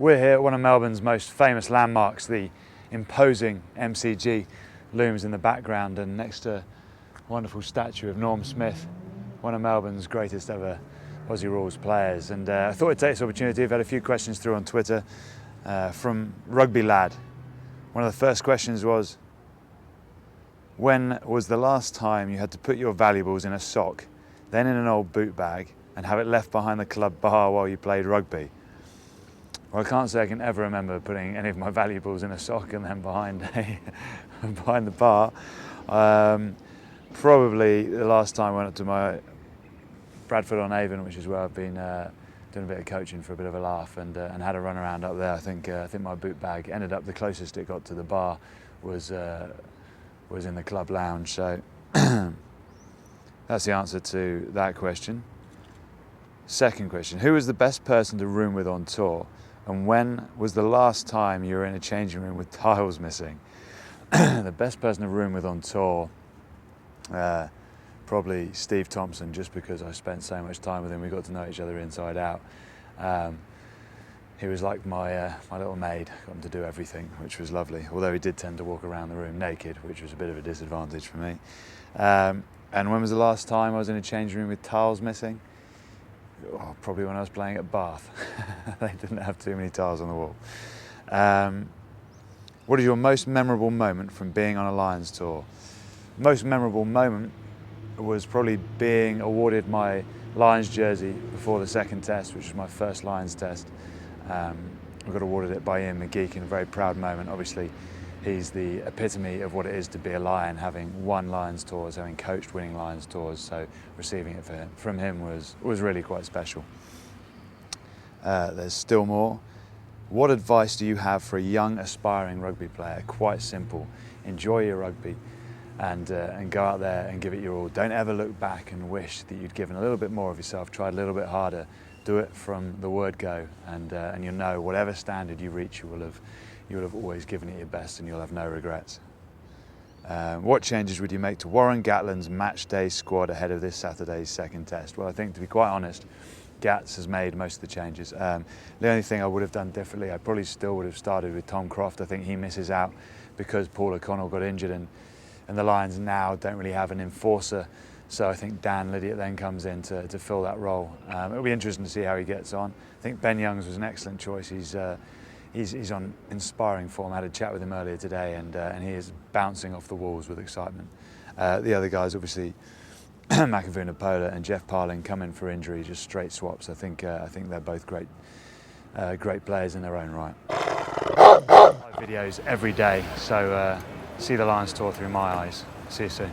We're here at one of Melbourne's most famous landmarks. The imposing MCG looms in the background, and next to a wonderful statue of Norm Smith, one of Melbourne's greatest ever Aussie Rules players. And I thought I'd take this opportunity. I've had a few questions through on Twitter from Rugbylad. One of the first questions was, when was the last time you had to put your valuables in a sock, then in an old boot bag, and have it left behind the club bar while you played rugby? Well, I can't say I can ever remember putting any of my valuables in a sock and then behind the bar. Probably the last time I went up to my Bradford-on-Avon, which is where I've been doing a bit of coaching for a bit of a laugh, and had a run around up there. I think my boot bag ended up, the closest it got to the bar was in the club lounge. So that's the answer to that question. Second question: who was the best person to room with on tour? And when was the last time you were in a changing room with tiles missing? The best person to room with on tour, probably Steve Thompson, just because I spent so much time with him. We got to know each other inside out. He was like my little maid. Got him to do everything, which was lovely. Although he did tend to walk around the room naked, which was a bit of a disadvantage for me. And when was the last time I was in a changing room with tiles missing? Oh, probably when I was playing at Bath. They didn't have too many tiles on the wall. What is your most memorable moment from being on a Lions tour? Most memorable moment was probably being awarded my Lions jersey before the second test, which was my first Lions test. I got awarded it by Ian McGeechan, a very proud moment. Obviously, he's the epitome of what it is to be a Lion, having won Lions tours, having coached winning Lions tours. So receiving it from him was really quite special. There's still more. What advice do you have for a young aspiring rugby player? Quite simple. Enjoy your rugby and go out there and give it your all. Don't ever look back and wish that you'd given a little bit more of yourself, tried a little bit harder. Do it from the word go, and you'll know whatever standard you reach, you will have always given it your best, and you'll have no regrets. What changes would you make to Warren Gatland's Matchday squad ahead of this Saturday's second test? Well, I think, to be quite honest, Gats has made most of the changes. The only thing I would have done differently, I probably still would have started with Tom Croft. I think he misses out because Paul O'Connell got injured, and the Lions now don't really have an enforcer. So I think Dan Lydiate then comes in to fill that role. It'll be interesting to see how he gets on. I think Ben Youngs was an excellent choice. He's on inspiring form. I had a chat with him earlier today, and he is bouncing off the walls with excitement. The other guys, obviously, Makavuna Pola and Jeff Parling, come in for injury, just straight swaps. I think they're both great players in their own right. Videos every day, so see the Lions tour through my eyes. See you soon.